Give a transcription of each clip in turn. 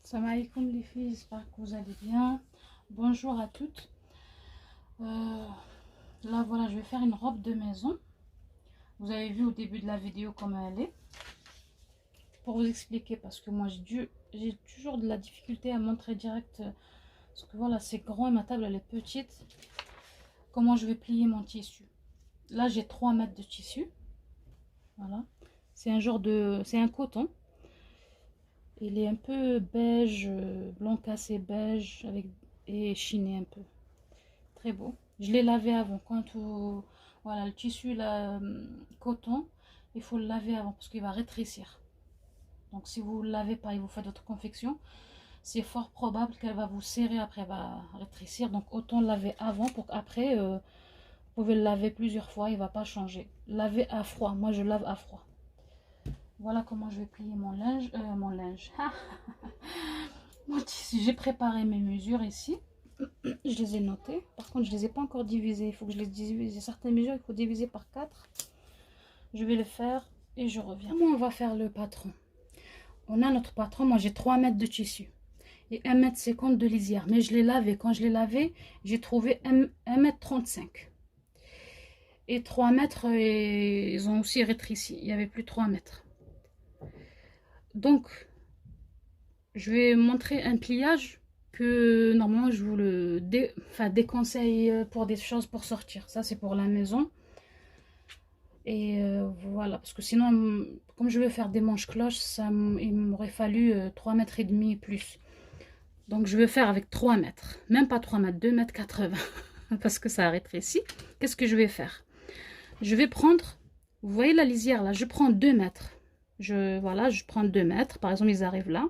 Salam alaikum les filles, j'espère que vous allez bien. Bonjour à toutes. Là voilà, je vais faire une robe de maison. Vous avez vu au début de la vidéo comment elle est. Pour vous expliquer, parce que moi j'ai toujours de la difficulté à montrer direct. Parce que voilà, c'est grand et ma table elle est petite. Comment je vais plier mon tissu. Là j'ai 3 mètres de tissu. Voilà. C'est un genre de... c'est un coton. Il est un peu beige, blanc cassé beige avec et chiné un peu. Très beau. Je l'ai lavé avant. Voilà, le tissu, coton, il faut le laver avant parce qu'il va rétrécir. Donc si vous ne le lavez pas et vous faites votre confection, c'est fort probable qu'elle va vous serrer après, elle va rétrécir. Donc autant le laver avant pour qu'après, vous pouvez le laver plusieurs fois, il ne va pas changer. Laver à froid. Moi, je lave à froid. Voilà comment je vais plier mon linge. Mon tissu. J'ai préparé mes mesures ici. Je les ai notées. Par contre, je ne les ai pas encore divisées. Il faut que je les divise. Certaines mesures, il faut diviser par 4. Je vais le faire et je reviens. Comment on va faire le patron? On a notre patron. Moi, j'ai 3 mètres de tissu et 1,50 m de lisière. Mais je l'ai lavé. Quand je l'ai lavé, j'ai trouvé 1,35 m. Et 3 mètres, et ils ont aussi rétréci. Il n'y avait plus 3 mètres. Donc, je vais montrer un pliage que normalement je vous le déconseille pour des choses pour sortir. Ça c'est pour la maison. Et voilà, parce que sinon, comme je veux faire des manches cloches, il m'aurait fallu 3 mètres et demi plus. Donc je vais faire avec 3 mètres. Même pas 3 mètres, 2 mètres 80. Parce que ça a rétréci. Qu'est-ce que je vais faire? Je vais prendre, vous voyez la lisière là, je prends 2 mètres. Voilà, je prends 2 mètres. Par exemple, ils arrivent là.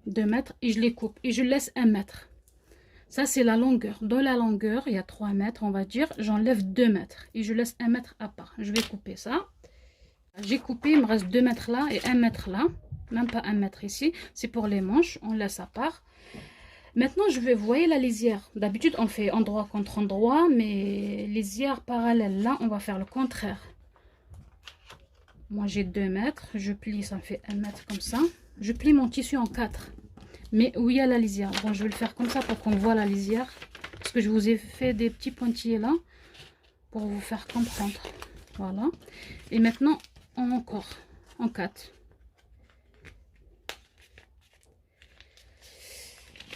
2 mètres et je les coupe et je laisse 1 mètre. Ça c'est la longueur. Dans la longueur il y a 3 mètres on va dire, j'enlève 2 mètres et je laisse 1 mètre à part. Je vais couper ça. J'ai coupé, il me reste 2 mètres là et 1 mètre là, même pas 1 mètre ici. C'est pour les manches, on laisse à part. Maintenant je vais, vous voyez la lisière, d'habitude on fait endroit contre endroit, mais lisière parallèle, là on va faire le contraire. Moi j'ai 2 mètres, je plie, ça me fait 1 mètre comme ça. Je plie mon tissu en 4. Mais où il y a la lisière. Bon, je vais le faire comme ça pour qu'on voit la lisière. Parce que je vous ai fait des petits pointillés là. Pour vous faire comprendre. Voilà. Et maintenant, encore en 4.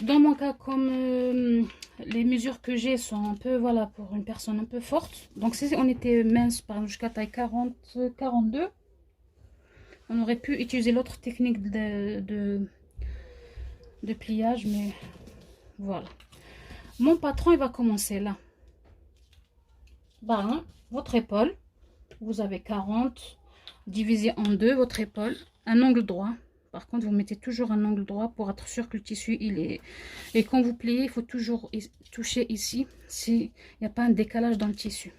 Dans mon cas, comme les mesures que j'ai sont un peu, voilà, pour une personne un peu forte. Donc si on était mince, par exemple, jusqu'à taille 40, 42. On aurait pu utiliser l'autre technique de pliage, mais voilà. Mon patron, il va commencer là. Ben, votre épaule, vous avez 40, divisé en 2, votre épaule, un angle droit. Par contre, vous mettez toujours un angle droit pour être sûr que le tissu, il est... Et quand vous pliez, il faut toujours toucher ici, s'il n'y a pas un décalage dans le tissu.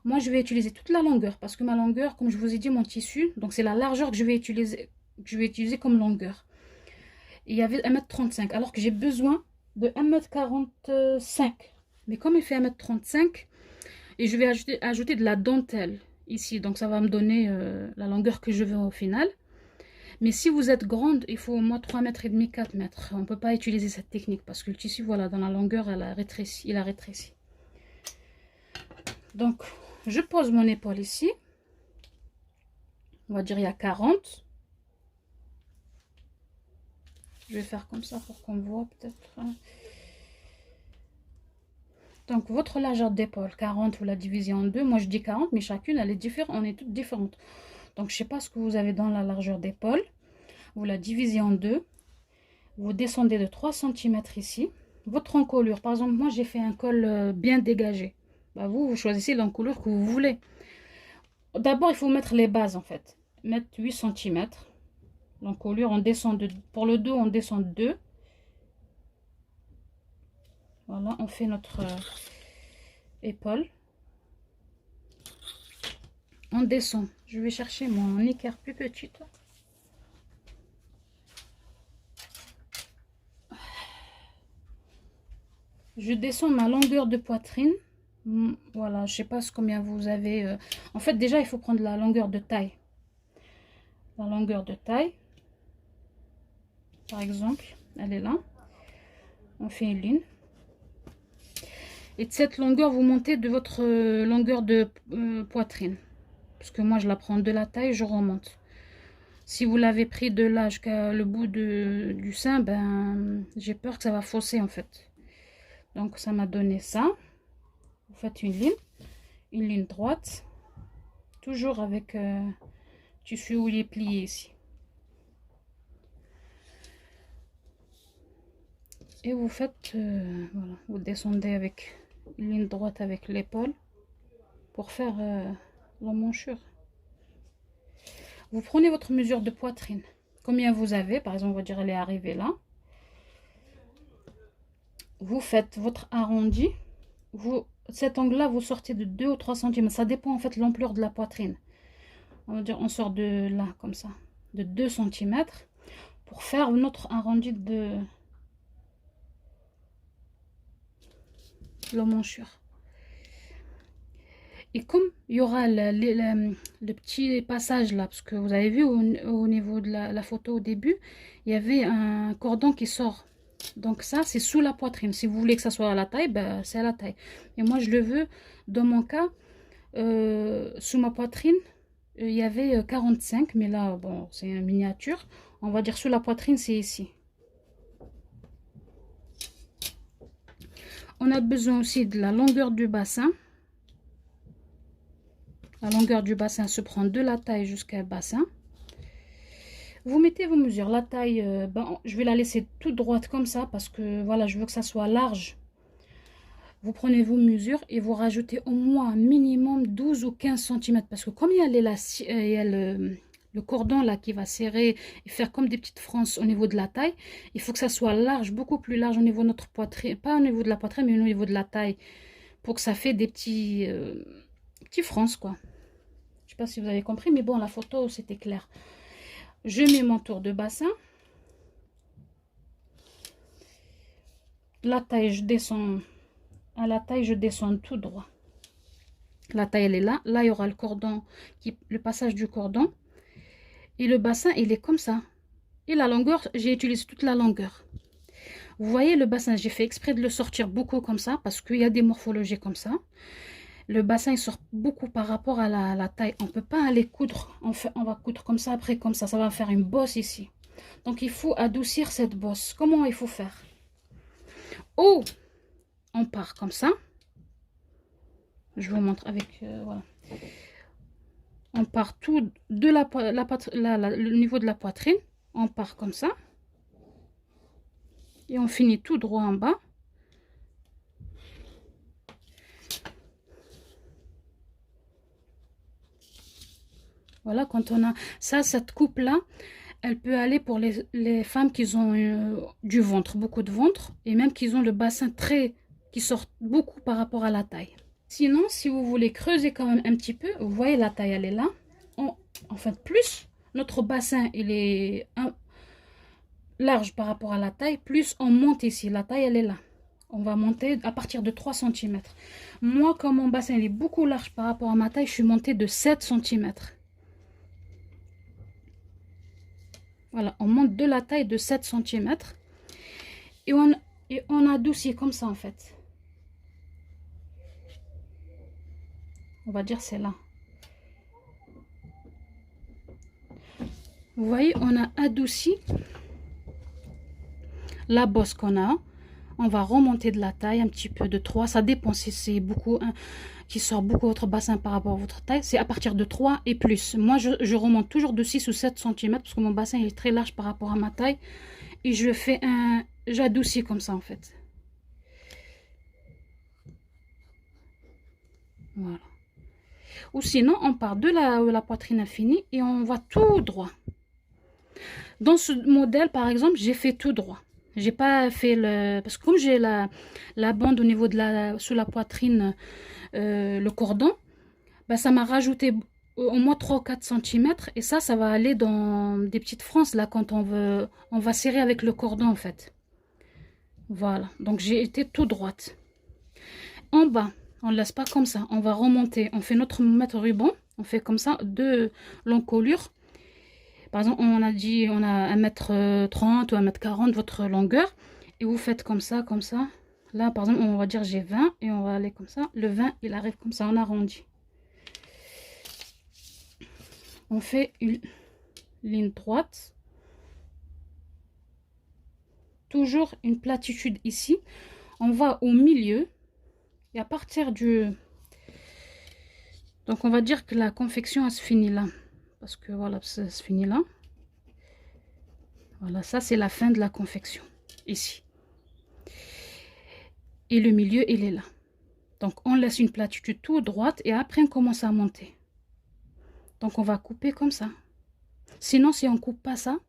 Moi, je vais utiliser toute la longueur, parce que ma longueur, comme je vous ai dit, mon tissu, donc c'est la largeur que je vais utiliser comme longueur. Il y avait 1,35 m, alors que j'ai besoin de 1,45 m. Mais comme il fait 1,35 m, et je vais ajouter de la dentelle ici. Donc ça va me donner la longueur que je veux au final. Mais si vous êtes grande, il faut au moins 3 mètres et demi, 4 mètres. On ne peut pas utiliser cette technique parce que le tissu, voilà, dans la longueur, il a rétréci. Donc, je pose mon épaule ici. On va dire il y a 40. Je vais faire comme ça pour qu'on voit peut-être. Donc, votre largeur d'épaule, 40, vous la divisez en 2. Moi, je dis 40, mais chacune, elle est différente. On est toutes différentes. Donc, je ne sais pas ce que vous avez dans la largeur d'épaule. Vous la divisez en 2. Vous descendez de 3 cm ici. Votre encolure, par exemple, moi, j'ai fait un col bien dégagé. Bah, vous choisissez l'encolure que vous voulez. D'abord, il faut mettre les bases, en fait. Mettre 8 cm. L'encolure, on descend pour le dos, on descend de 2. Voilà, on fait notre épaule. On descend. Je vais chercher mon équerre plus petite. Je descends ma longueur de poitrine. Voilà, je sais pas combien vous avez. En fait, déjà, il faut prendre la longueur de taille. La longueur de taille. par exemple, elle est là. On fait une ligne. Et de cette longueur, vous montez de votre longueur de poitrine. Parce que moi, je la prends de la taille, je remonte. Si vous l'avez pris de là jusqu'à le bout du sein, ben, j'ai peur que ça va fausser en fait. Donc, ça m'a donné ça. Vous faites une ligne droite. Toujours avec tissu où il est plié ici. Et vous faites, voilà, vous descendez avec une ligne droite avec l'épaule pour faire l'emmanchure. Vous prenez votre mesure de poitrine. Combien vous avez, par exemple, on va dire elle est arrivée là. Vous faites votre arrondi. Cet angle-là, vous sortez de 2 ou 3 cm. Ça dépend en fait de l'ampleur de la poitrine. On va dire, on sort de là, comme ça, de 2 cm pour faire notre arrondi de l'emmanchure. Et comme il y aura le petit passage là, parce que vous avez vu au niveau de la photo au début, il y avait un cordon qui sort. Donc ça, c'est sous la poitrine. Si vous voulez que ça soit à la taille, ben, c'est à la taille. Et moi, je le veux, dans mon cas, sous ma poitrine, il y avait 45, mais là, bon, c'est une miniature. On va dire sous la poitrine, c'est ici. On a besoin aussi de la longueur du bassin. La longueur du bassin se prend de la taille jusqu'à bassin. Vous mettez vos mesures. La taille, ben, je vais la laisser toute droite comme ça parce que voilà, je veux que ça soit large. Vous prenez vos mesures et vous rajoutez au moins un minimum 12 ou 15 cm parce que comme il y a le cordon là qui va serrer et faire comme des petites frances au niveau de la taille, il faut que ça soit large, beaucoup plus large au niveau de notre poitrine, pas au niveau de la poitrine mais au niveau de la taille pour que ça fait des petits frances quoi. Je sais pas si vous avez compris mais bon la photo c'était clair. Je mets mon tour de bassin. La taille, je descends. À la taille, je descends tout droit. La taille, elle est là. Là, il y aura le cordon, le passage du cordon. Et le bassin, il est comme ça. Et la longueur, j'ai utilisé toute la longueur. Vous voyez le bassin, j'ai fait exprès de le sortir beaucoup comme ça parce qu'il y a des morphologies comme ça. Le bassin, il sort beaucoup par rapport à la taille. On ne peut pas aller coudre. On va coudre comme ça, après comme ça. Ça va faire une bosse ici. Donc, il faut adoucir cette bosse. Comment il faut faire? Oh, on part comme ça. Je vous montre avec... voilà. On part tout de le niveau de la poitrine. On part comme ça. Et on finit tout droit en bas. Voilà, quand on a ça, cette coupe-là, elle peut aller pour les femmes qui ont du ventre, beaucoup de ventre, et même qui ont le bassin qui sort beaucoup par rapport à la taille. Sinon, si vous voulez creuser quand même un petit peu, vous voyez la taille, elle est là. En fait, plus notre bassin, il est large par rapport à la taille, plus on monte ici. La taille, elle est là. On va monter à partir de 3 cm. Moi, comme mon bassin il est beaucoup large par rapport à ma taille, je suis montée de 7 cm. Voilà, on monte de la taille de 7 cm. Et on adoucit comme ça, en fait. On va dire c'est là. Vous voyez, on a adouci la bosse qu'on a. On va remonter de la taille un petit peu de 3. Ça dépend si c'est beaucoup, hein, qui sort beaucoup votre bassin par rapport à votre taille. C'est à partir de 3 et plus. Moi, je remonte toujours de 6 ou 7 cm parce que mon bassin est très large par rapport à ma taille. Et je fais j'adoucis comme ça en fait. Voilà. Ou sinon, on part de la poitrine infinie et on va tout droit. Dans ce modèle, par exemple, j'ai fait tout droit. J'ai pas fait parce que comme j'ai la bande au niveau de sous la poitrine, le cordon, bah, ça m'a rajouté au moins 3 ou 4 cm. Et ça va aller dans des petites frances là quand on va serrer avec le cordon en fait. Voilà. Donc j'ai été tout droite. En bas, on ne laisse pas comme ça. On va remonter. On fait notre mètre ruban. On fait comme ça, 2 l'encolure. Par exemple, on a dit, on a 1,30 m ou 1,40 m votre longueur. Et vous faites comme ça, comme ça. Là, par exemple, on va dire j'ai 20 et on va aller comme ça. Le 20, il arrive comme ça, on arrondit. On fait une ligne droite. Toujours une platitude ici. On va au milieu. Et à partir du... Donc, on va dire que la confection, elle se finit là. Parce que voilà, ça se finit là. Voilà, ça, c'est la fin de la confection. Ici. Et le milieu, il est là. Donc, on laisse une platitude tout droite. Et après, on commence à monter. Donc, on va couper comme ça. Sinon, si on ne coupe pas ça,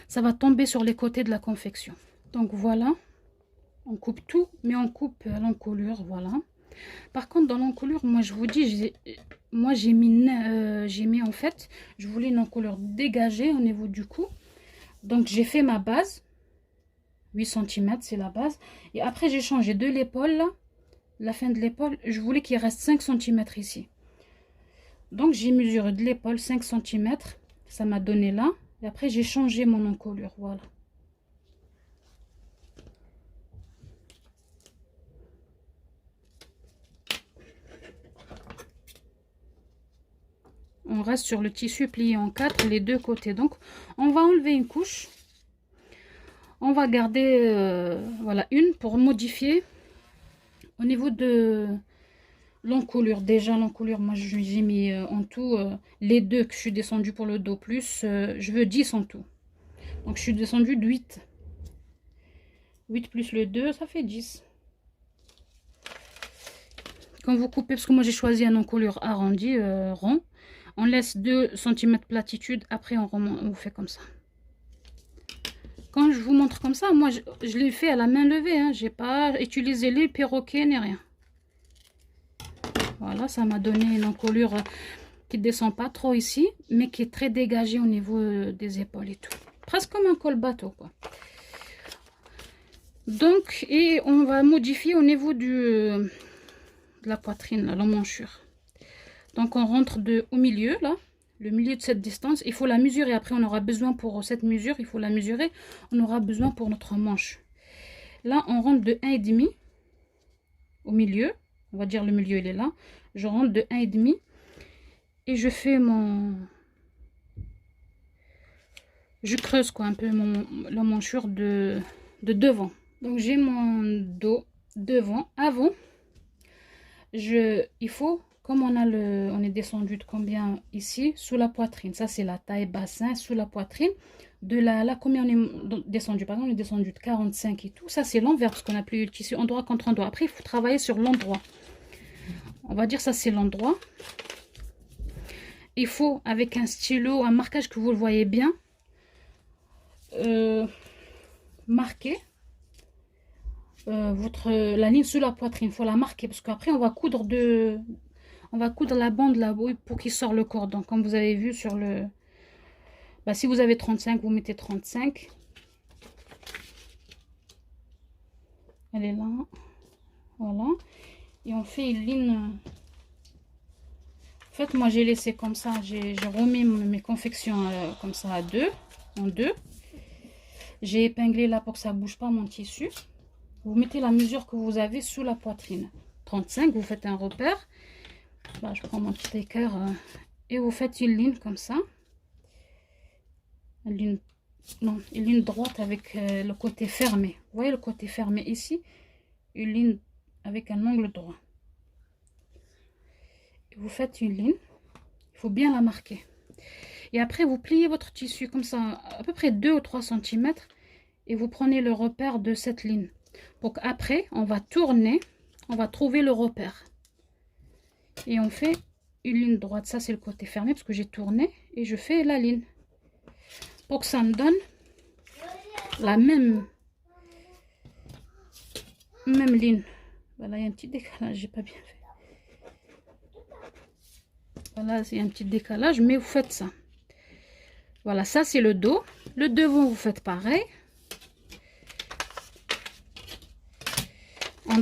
ça va tomber sur les côtés de la confection. Donc, voilà. On coupe tout, mais on coupe l'encolure, voilà. Par contre, dans l'encolure, moi, je vous dis, j'ai mis en fait, je voulais une encolure dégagée au niveau du cou. Donc, j'ai fait ma base. 8 cm, c'est la base. Et après, j'ai changé de l'épaule, là. La fin de l'épaule, je voulais qu'il reste 5 cm ici. Donc, j'ai mesuré de l'épaule 5 cm. Ça m'a donné là. Et après, j'ai changé mon encolure, voilà. On reste sur le tissu plié en 4, les deux côtés. Donc, on va enlever une couche. On va garder, voilà, une pour modifier au niveau de l'encolure. Déjà, l'encolure, moi, j'ai mis en tout les deux que je suis descendue pour le dos plus. Je veux 10 en tout. Donc, je suis descendue de 8. 8 plus le 2, ça fait 10. Quand vous coupez, parce que moi, j'ai choisi un encolure arrondi, rond. On laisse 2 cm platitude. Après, on fait comme ça. Quand je vous montre comme ça, moi, je l'ai fait à la main levée. Hein. J'ai pas utilisé les perroquets ni rien. Voilà, ça m'a donné une encolure qui ne descend pas trop ici, mais qui est très dégagée au niveau des épaules et tout. Presque comme un col bateau, quoi. Donc, et on va modifier au niveau de la poitrine, là, l'emmanchure. Donc, on rentre au milieu, là. Le milieu de cette distance, il faut la mesurer. Après, on aura besoin pour cette mesure, il faut la mesurer. On aura besoin pour notre manche. Là, on rentre de 1,5 au milieu. On va dire le milieu, il est là. Je rentre de 1,5 et je fais je creuse quoi un peu l'emmanchure de devant. Donc, j'ai mon dos devant. Avant, il faut... Comme on est descendu de combien ici, sous la poitrine. Ça, c'est la taille bassin, sous la poitrine. De là, combien on est descendu. Par exemple, on est descendu de 45 et tout. Ça, c'est l'envers, parce qu'on n'a plus le tissu endroit contre endroit. Après, il faut travailler sur l'endroit. On va dire ça, c'est l'endroit. Il faut, avec un stylo, un marquage que vous le voyez bien, marquer la ligne sous la poitrine. Il faut la marquer, parce qu'après, on va coudre la bande là pour qu'il sorte le cordon. Comme vous avez vu sur le... Bah, si vous avez 35, vous mettez 35. Elle est là. Voilà. Et on fait une ligne... En fait, moi, j'ai laissé comme ça. J'ai remis mes confections comme ça en deux. J'ai épinglé là pour que ça ne bouge pas mon tissu. Vous mettez la mesure que vous avez sous la poitrine. 35, vous faites un repère. Là, je prends mon petit équerre et vous faites une ligne comme ça. Une ligne droite avec le côté fermé. Vous voyez le côté fermé ici? Une ligne avec un angle droit. Et vous faites une ligne. Il faut bien la marquer. Et après, vous pliez votre tissu comme ça, à peu près 2 ou 3 cm. Et vous prenez le repère de cette ligne. Donc après, on va tourner. On va trouver le repère. Et on fait une ligne droite. Ça, c'est le côté fermé parce que j'ai tourné. Et je fais la ligne. Pour que ça me donne la même ligne. Voilà, il y a un petit décalage. J'ai pas bien fait. Voilà, c'est un petit décalage. Mais vous faites ça. Voilà, ça, c'est le dos. Le devant, vous faites pareil. On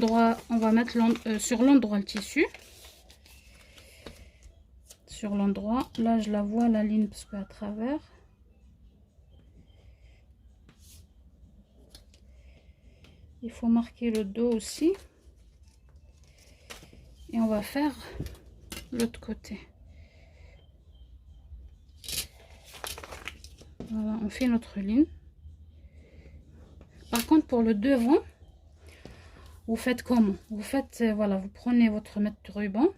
va mettre sur l'endroit le tissu. Sur l'endroit, là je la vois la ligne parce qu'à travers, Il faut marquer le dos aussi. Et on va faire l'autre côté. Voilà, on fait notre ligne. Par contre, pour le devant, vous faites comment? Vous faites, voilà, vous prenez votre mètre de ruban,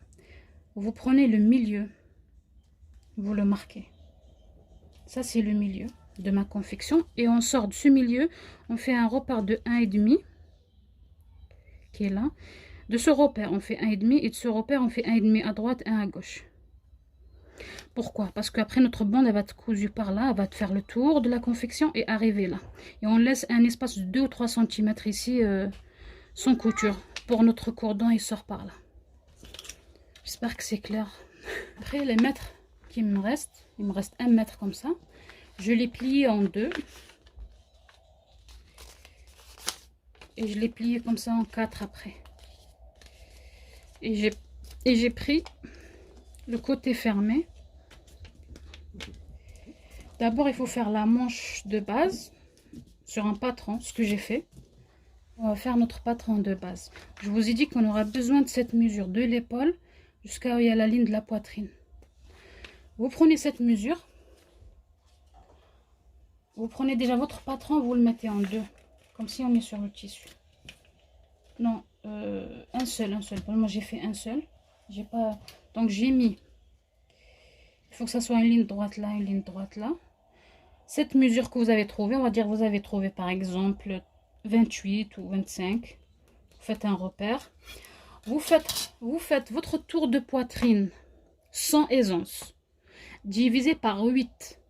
vous prenez le milieu, vous le marquez. Ça, c'est le milieu de ma confection. Et on sort de ce milieu, on fait un repère de 1,5 qui est là. De ce repère, on fait 1,5 et de ce repère, on fait 1,5 à droite, 1 à gauche. Pourquoi? Parce qu'après, notre bande, elle va être cousue par là, elle va te faire le tour de la confection et arriver là. Et on laisse un espace de 2 ou 3 cm ici, sans couture, pour notre cordon, il sort par là. J'espère que c'est clair. Après, les mètres qui me restent, il me reste 1 mètre comme ça. Je les plie en deux. Et je l'ai plié comme ça en 4 après. Et j'ai pris le côté fermé. D'abord, il faut faire la manche de base sur un patron, ce que j'ai fait. On va faire notre patron de base. Je vous ai dit qu'on aura besoin de cette mesure de l'épaule jusqu'à où il y a la ligne de la poitrine. Vous prenez cette mesure. Vous prenez déjà votre patron, vous le mettez en deux. Comme si on est sur le tissu. Non, un seul. Moi, j'ai fait un seul. J'ai pas... Donc, j'ai mis... Il faut que ça soit une ligne droite là, une ligne droite là. Cette mesure que vous avez trouvée, on va dire vous avez trouvé par exemple 28 ou 25. Vous faites un repère. Vous faites votre tour de poitrine sans aisance, divisé par 8.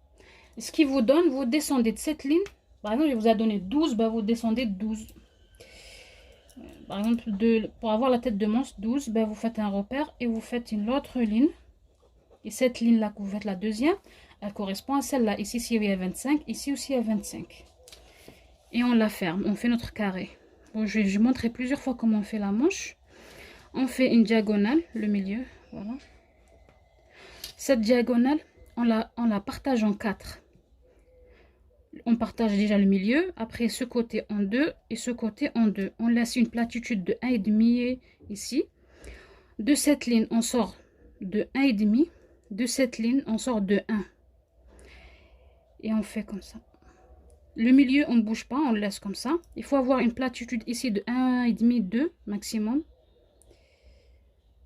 Ce qui vous donne, vous descendez de cette ligne. Par exemple, il vous a donné 12, bah vous descendez de 12. Par exemple, pour avoir la tête de manche 12, bah vous faites un repère et vous faites une autre ligne. Et cette ligne-là que vous faites la deuxième, elle correspond à celle-là. Ici, il y a 25, ici aussi, il y a 25. Et on la ferme, on fait notre carré. Bon, je vais montrer plusieurs fois comment on fait la manche. On fait une diagonale, le milieu, voilà. Cette diagonale, on la partage en 4. On partage déjà le milieu, après ce côté en 2 et ce côté en 2. On laisse une platitude de 1,5 ici. De cette ligne, on sort de 1,5. De cette ligne, on sort de 1. Et on fait comme ça. Le milieu, on ne bouge pas, on le laisse comme ça. Il faut avoir une platitude ici de 1,5, 2 maximum.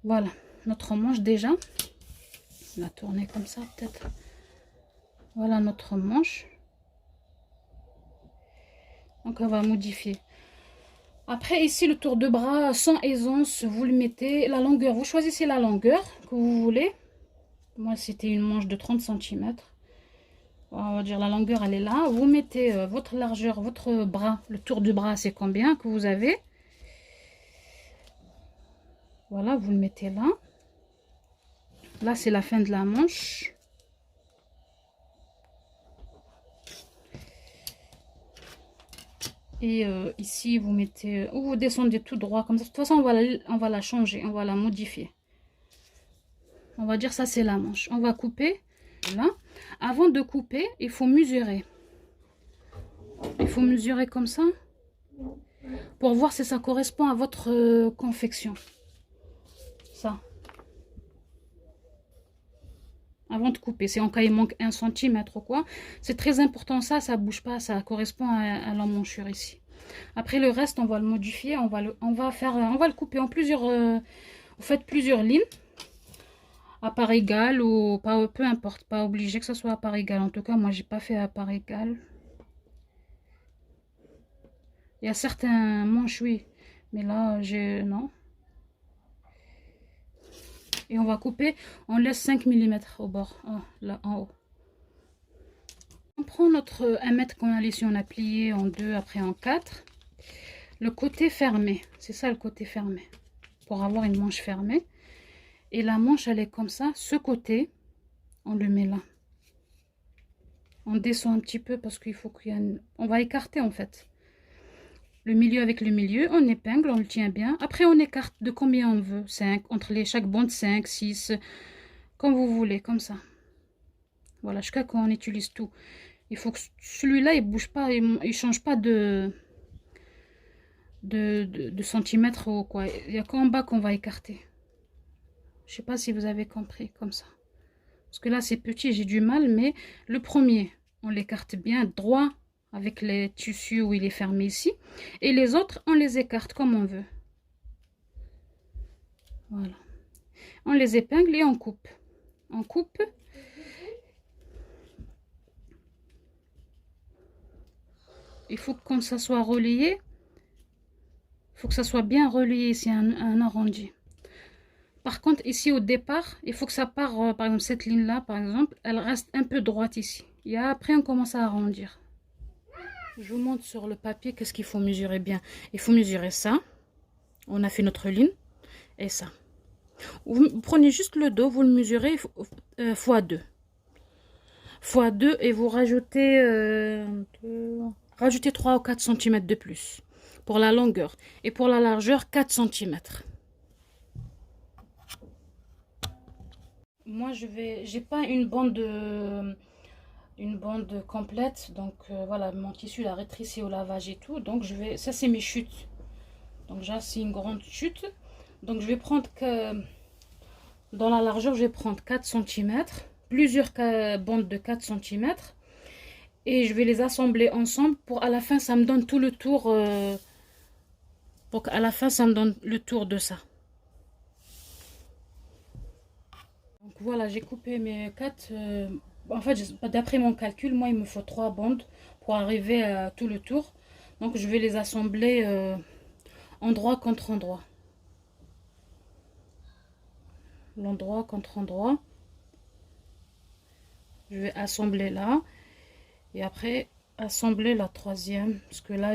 Voilà, notre manche déjà. On va tourner comme ça peut-être. Voilà notre manche. Donc on va modifier. Après ici le tour de bras sans aisance, vous le mettez. La longueur, vous choisissez la longueur que vous voulez. Moi c'était une manche de 30 cm. On va dire la longueur elle est là. Vous mettez votre largeur, votre bras, le tour du bras c'est combien que vous avez. Voilà, vous le mettez là. Là c'est la fin de la manche. Et ici vous mettez, ou vous descendez tout droit comme ça. De toute façon on va la changer, on va la modifier. On va dire ça c'est la manche. On va couper là. Avant de couper, il faut mesurer. Il faut mesurer comme ça pour voir si ça correspond à votre confection. Ça. Avant de couper, si en cas il manque 1 cm ou quoi, c'est très important ça bouge pas, ça correspond à l'emmanchure ici. Après le reste on va le modifier, on va le couper en plusieurs, vous faites plusieurs lignes à part égale ou pas, peu importe, pas obligé que ce soit à part égale. En tout cas moi j'ai pas fait à part égale. Il y a certains manches oui, mais là j'ai non. Et on va couper, on laisse 5 mm au bord, là en haut. On prend notre 1 mètre qu'on a ici, on a plié en 2, après en 4. Le côté fermé, c'est ça le côté fermé, pour avoir une manche fermée. Et la manche elle est comme ça, ce côté, on le met là. On descend un petit peu parce qu'il faut qu'il y ait on va écarter en fait. Le milieu avec le milieu, on épingle, on le tient bien. Après, on écarte de combien on veut. 5, entre chaque bande 5, 6, comme vous voulez, comme ça. Voilà, jusqu'à quand on utilise tout. Il faut que celui-là, il bouge pas, il change pas de de centimètres ou quoi. Il n'y a qu'en bas qu'on va écarter. Je sais pas si vous avez compris, comme ça. Parce que là, c'est petit, j'ai du mal, mais le premier, on l'écarte bien droit avec les tissus où il est fermé ici. Et les autres, on les écarte comme on veut. Voilà. On les épingle et on coupe. On coupe. Il faut que quand ça soit relié, il faut que ça soit bien relié ici, un arrondi. Par contre, ici au départ, il faut que ça part, par exemple, cette ligne-là, par exemple, elle reste un peu droite ici. Et après, on commence à arrondir. Je vous montre sur le papier qu'est-ce qu'il faut mesurer bien. Il faut mesurer ça. On a fait notre ligne. Et ça. Vous prenez juste le dos, vous le mesurez fois 2. Fois 2 et vous rajoutez, rajoutez 3 ou 4 cm de plus. Pour la longueur. Et pour la largeur, 4 cm. Moi, j'ai pas une bande complète, donc voilà, mon tissu l'a rétréci au lavage et tout, donc ça c'est mes chutes, donc là c'est une grande chute, donc je vais prendre que, dans la largeur je vais prendre 4 cm, plusieurs bandes de 4 cm, et je vais les assembler ensemble pour à la fin ça me donne tout le tour, pour qu'à la fin ça me donne le tour de ça. Donc voilà, j'ai coupé mes 4. En fait, d'après mon calcul, moi, il me faut 3 bandes pour arriver à tout le tour. Donc, je vais les assembler endroit contre endroit. L'endroit contre endroit. Je vais assembler là. Et après, assembler la troisième. Parce que là,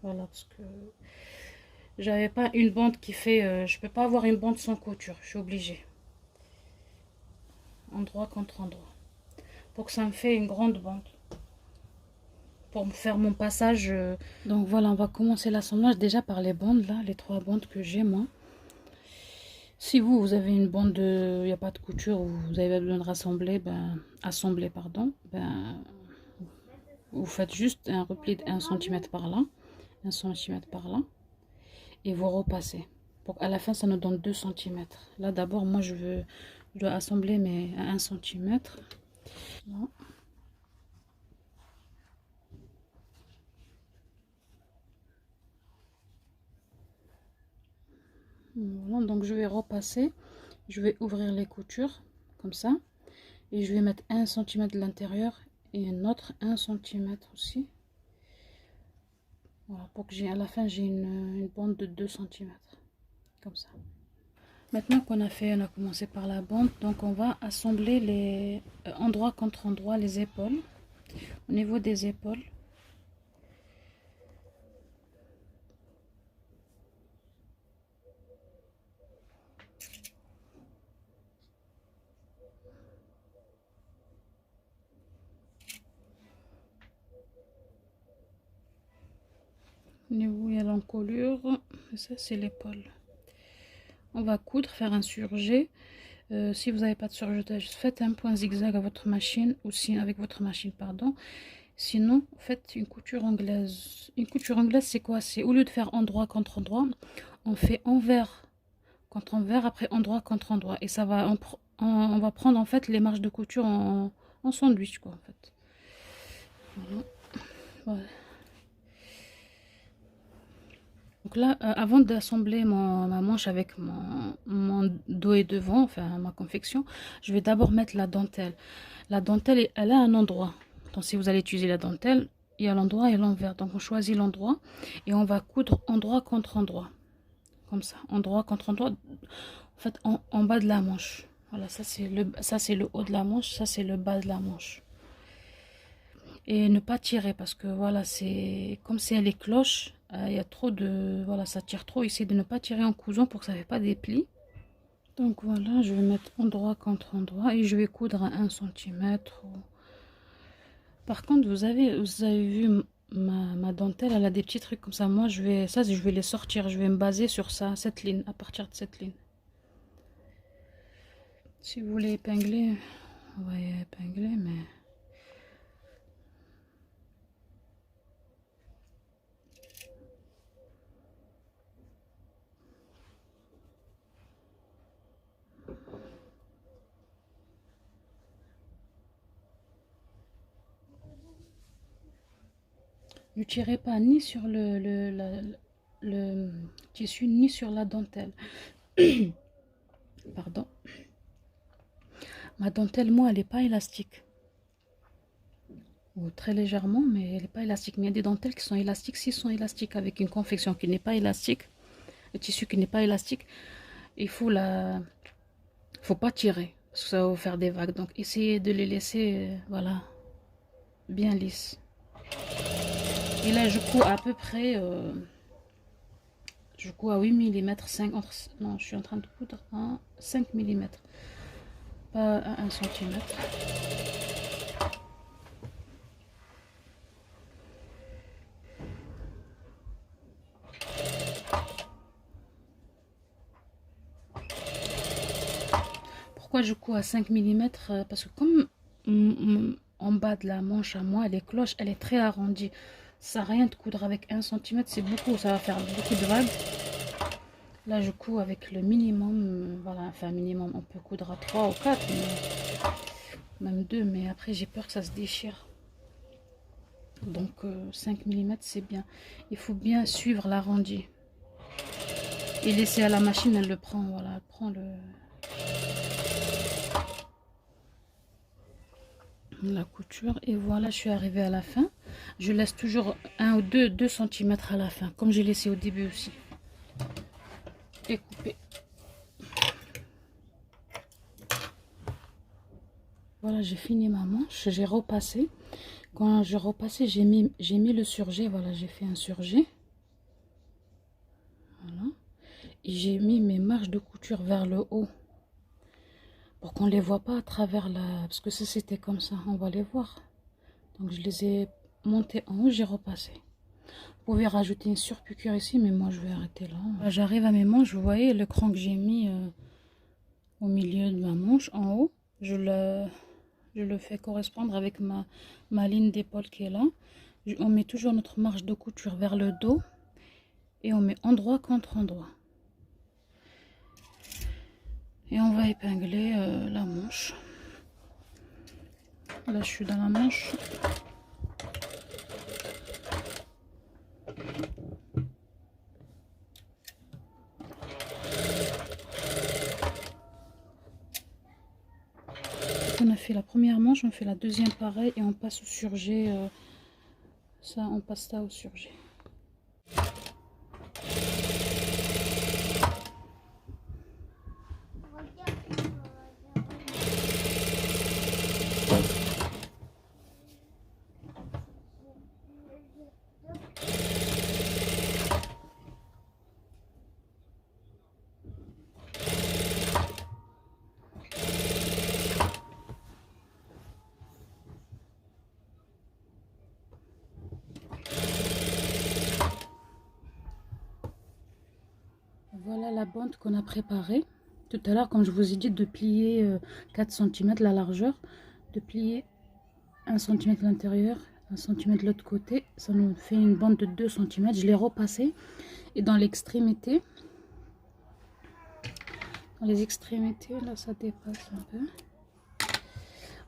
voilà, parce que j'avais pas une bande qui fait... je peux pas avoir une bande sans couture. Je suis obligée. Endroit contre endroit. Pour que ça me fait une grande bande. Pour me faire mon passage. Donc voilà, on va commencer l'assemblage déjà par les bandes là, les 3 bandes que j'ai moi. Si vous avez une bande, il n'y a pas de couture, ou vous avez besoin de rassembler, assembler pardon, vous faites juste un repli de 1 cm par là, 1 cm par là, et vous repassez. Pour qu'à la fin ça nous donne 2 cm. Là d'abord moi je dois assembler mes 1 cm. Là. Voilà, donc je vais repasser, je vais ouvrir les coutures comme ça, et je vais mettre 1 cm de l'intérieur et un autre 1 cm aussi. Voilà, pour que à la fin j'ai une bande de 2 cm comme ça. Maintenant qu'on on a commencé par la bande, donc on va assembler les endroit contre endroit, les épaules, au niveau des épaules. Au niveau où il y a l'encolure, ça c'est l'épaule. On va coudre, faire un surjet. Si vous n'avez pas de surjetage, faites un point zigzag à votre machine, ou si avec votre machine, pardon. Sinon, faites une couture anglaise. Une couture anglaise, c'est quoi? C'est au lieu de faire endroit contre endroit, on fait envers contre envers, après endroit contre endroit. Et ça va, on va prendre en fait les marges de couture en sandwich, quoi, en fait. Voilà. Voilà. Donc là, avant d'assembler ma manche avec mon dos et devant, enfin ma confection, je vais d'abord mettre la dentelle. La dentelle, elle a un endroit. Donc si vous allez utiliser la dentelle, il y a l'endroit et l'envers. Donc on choisit l'endroit et on va coudre endroit contre endroit. Comme ça, endroit contre endroit. En fait, en bas de la manche. Voilà, ça c'est le haut de la manche, ça c'est le bas de la manche. Et ne pas tirer parce que voilà, c'est comme si elle est cloche. Il y a trop de... Voilà, ça tire trop. Essayez de ne pas tirer en couson pour que ça ne fait pas des plis. Donc voilà, je vais mettre endroit contre endroit et je vais coudre à 1 cm. Par contre, vous avez vu ma dentelle, elle a des petits trucs comme ça. Moi, je vais les sortir. Je vais me baser sur ça, cette ligne, à partir de cette ligne. Si vous voulez épingler, on va épingler, mais... Ne tirez pas ni sur le tissu ni sur la dentelle. Pardon. Ma dentelle, moi, elle n'est pas élastique. Ou très légèrement, mais elle n'est pas élastique. Mais il y a des dentelles qui sont élastiques. S'ils sont élastiques avec une confection qui n'est pas élastique, le tissu qui n'est pas élastique, il faut faut pas tirer. Parce que ça va vous faire des vagues. Donc, essayez de les laisser, voilà, bien lisses. Et là, je couds à peu près... je couds à 8 mm, 5 entre, non, je suis en train de coudre à 5 mm, pas à 1 cm. Pourquoi je couds à 5 mm? Parce que comme en bas de la manche à moi, les cloches, elle est très arrondie. Ça n'a rien de coudre avec 1 cm, c'est beaucoup, ça va faire beaucoup de vagues. Là, je couds avec le minimum, voilà, enfin minimum, on peut coudre à 3 ou 4, mais, même 2, mais après j'ai peur que ça se déchire. Donc 5 mm, c'est bien. Il faut bien suivre l'arrondi. Et laisser à la machine, elle le prend, voilà, elle prend la couture. Et voilà, je suis arrivée à la fin. Je laisse toujours 1 ou 2 cm à la fin, comme j'ai laissé au début aussi. Et couper. Voilà, j'ai fini ma manche, j'ai repassé. Quand je repassais, j'ai mis le surjet. Voilà, j'ai fait un surjet. Voilà. Et j'ai mis mes marges de couture vers le haut. Pour qu'on ne les voit pas à travers la... Parce que si c'était comme ça, on va les voir. Donc je les ai montés en haut, j'ai repassé. Vous pouvez rajouter une surpiqûre ici, mais moi je vais arrêter là. J'arrive à mes manches, vous voyez le cran que j'ai mis au milieu de ma manche en haut. Je le fais correspondre avec ma ligne d'épaule qui est là. On met toujours notre marge de couture vers le dos et on met endroit contre endroit. Et on va épingler la manche. Là, je suis dans la manche. On a fait la première manche, on fait la deuxième pareil et on passe au surjet. Ça, on passe ça au surjet. Voilà la bande qu'on a préparée. Tout à l'heure, comme je vous ai dit, de plier 4 cm la largeur, de plier 1 cm à l'intérieur, 1 cm de l'autre côté. Ça nous fait une bande de 2 cm. Je l'ai repassée. Et dans l'extrémité, les extrémités, là ça dépasse un peu.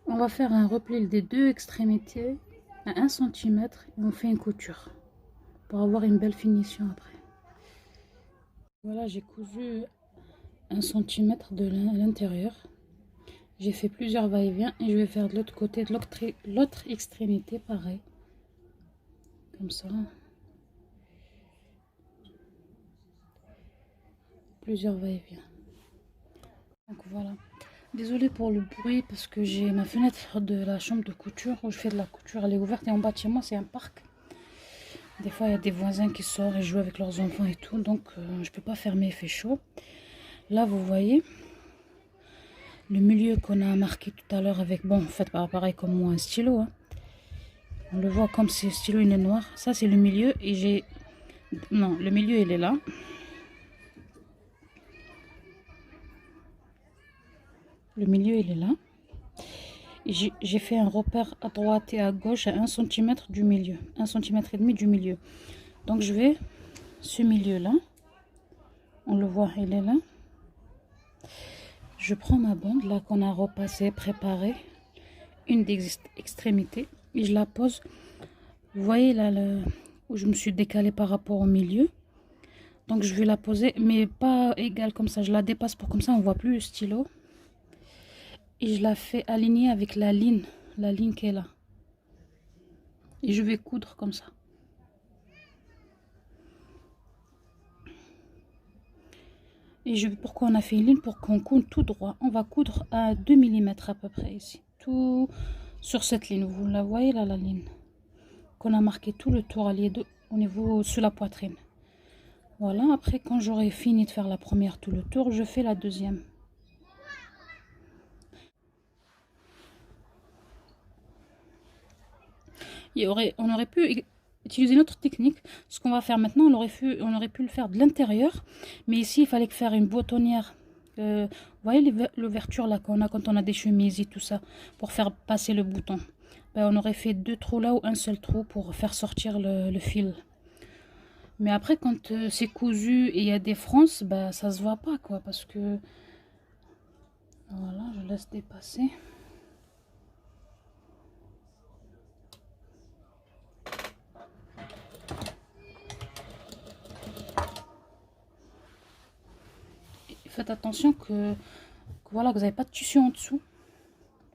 On va faire un repli des deux extrémités à 1 cm et on fait une couture pour avoir une belle finition après. Voilà, j'ai cousu 1 cm de l'intérieur. J'ai fait plusieurs va-et-vient et je vais faire de l'autre côté, de l'autre extrémité, pareil. Comme ça. Plusieurs va-et-vient. Donc voilà. Désolée pour le bruit parce que j'ai ma fenêtre de la chambre de couture où je fais de la couture. Elle est ouverte et en bas de chez moi, c'est un parc. Des fois, il y a des voisins qui sortent et jouent avec leurs enfants et tout. Donc, je peux pas fermer, il fait chaud. Là, vous voyez le milieu qu'on a marqué tout à l'heure avec, bon, faites pas pareil comme moi, un stylo. Hein. On le voit comme si le stylo il est noir. Ça, c'est le milieu et j'ai... Non, le milieu, il est là. Le milieu, il est là. J'ai fait un repère à droite et à gauche à 1 cm du milieu. 1 cm et demi du milieu. Donc, je vais... Ce milieu-là, on le voit, il est là. Je prends ma bande, là, qu'on a repassée, préparée. Une des extrémités. Et je la pose Vous voyez là où je me suis décalée par rapport au milieu. Donc je vais la poser, mais pas égale comme ça. Je la dépasse pour comme ça on voit plus le stylo. Et je la fais aligner avec la ligne qui est là. Et je vais coudre comme ça. Et pourquoi on a fait une ligne? Pour qu'on coudre tout droit. On va coudre à 2 mm à peu près ici. Tout sur cette ligne. Vous la voyez là, la ligne. Qu'on a marqué tout le tour allié au niveau sous la poitrine. Voilà, après quand j'aurai fini de faire la première tout le tour, je fais la deuxième. On aurait pu utiliser une autre technique. Ce qu'on va faire maintenant, on aurait pu le faire de l'intérieur. Mais ici, il fallait faire une boutonnière. Vous voyez l'ouverture là qu'on a quand on a des chemises et tout ça, pour faire passer le bouton. Ben, on aurait fait 2 trous là ou un seul trou pour faire sortir le fil. Mais après, quand c'est cousu et il y a des frances, bah, ça se voit pas, quoi. Parce que... Voilà, je laisse dépasser. Et faites attention voilà, que vous n'avez pas de tissu en dessous.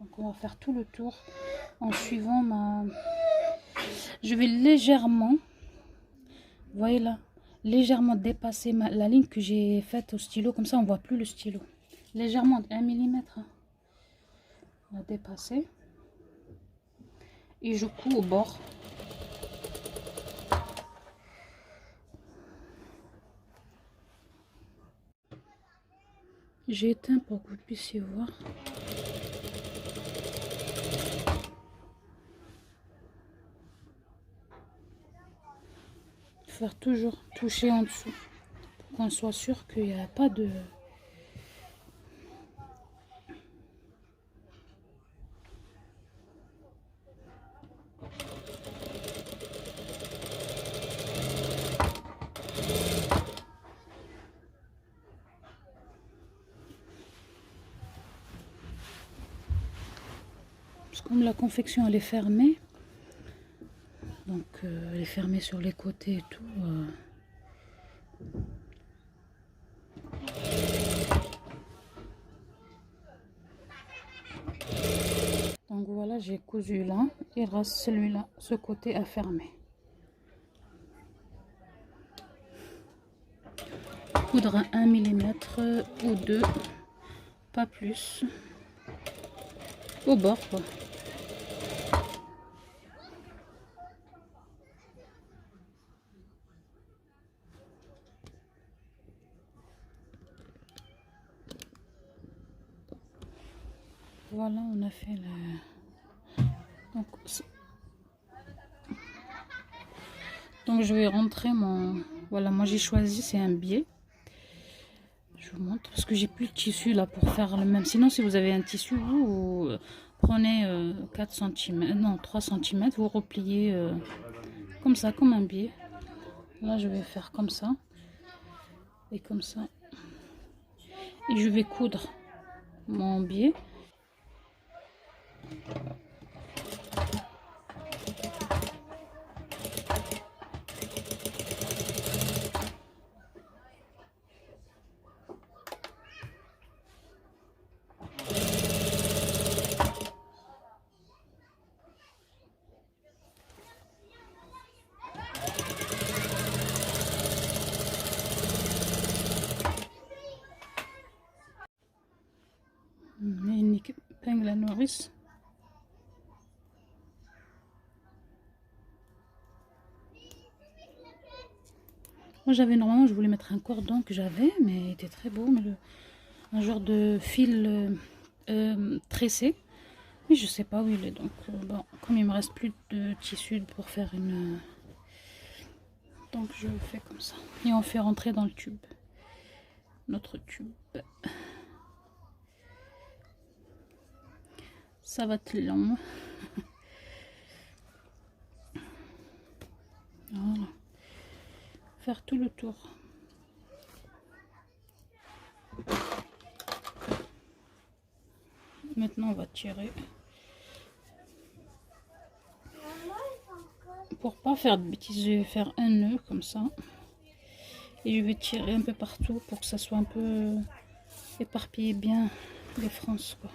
Donc on va faire tout le tour en suivant ma... Je vais légèrement... Vous voyez là, légèrement dépasser la ligne que j'ai faite au stylo, comme ça on voit plus le stylo. Légèrement, 1 mm. On va dépasser. Et je couds au bord. J'ai éteint pour que vous puissiez voir. Faire toujours toucher en dessous pour qu'on soit sûr qu'il n'y a pas de... Parce que comme la confection elle est fermée, donc elle est fermée sur les côtés et tout. Donc voilà, j'ai cousu là, il reste celui-là, ce côté à fermer. Coudre à 1 mm ou 2, pas plus, au bord quoi. Voilà, on a fait le... Donc je vais rentrer mon... Voilà, moi j'ai choisi, c'est un biais. Je vous montre, parce que j'ai plus de tissu là pour faire le même. Sinon, si vous avez un tissu, vous prenez 4 cm, non 3 cm, vous repliez comme ça, comme un biais. Là, je vais faire comme ça. Et comme ça. Et je vais coudre mon biais. Une épingle à nourrice. Moi j'avais normalement, je voulais mettre un cordon que j'avais, mais il était très beau, mais un genre de fil tressé. Mais je sais pas où il est, donc bon, comme il me reste plus de tissu pour faire une... donc je fais comme ça. Et on fait rentrer dans le tube. Notre tube. Ça va être long. Voilà. Faire tout le tour. Maintenant on va tirer pour pas faire de bêtises, je vais faire un nœud comme ça. Et je vais tirer un peu partout pour que ça soit un peu éparpillé bien les frances, quoi.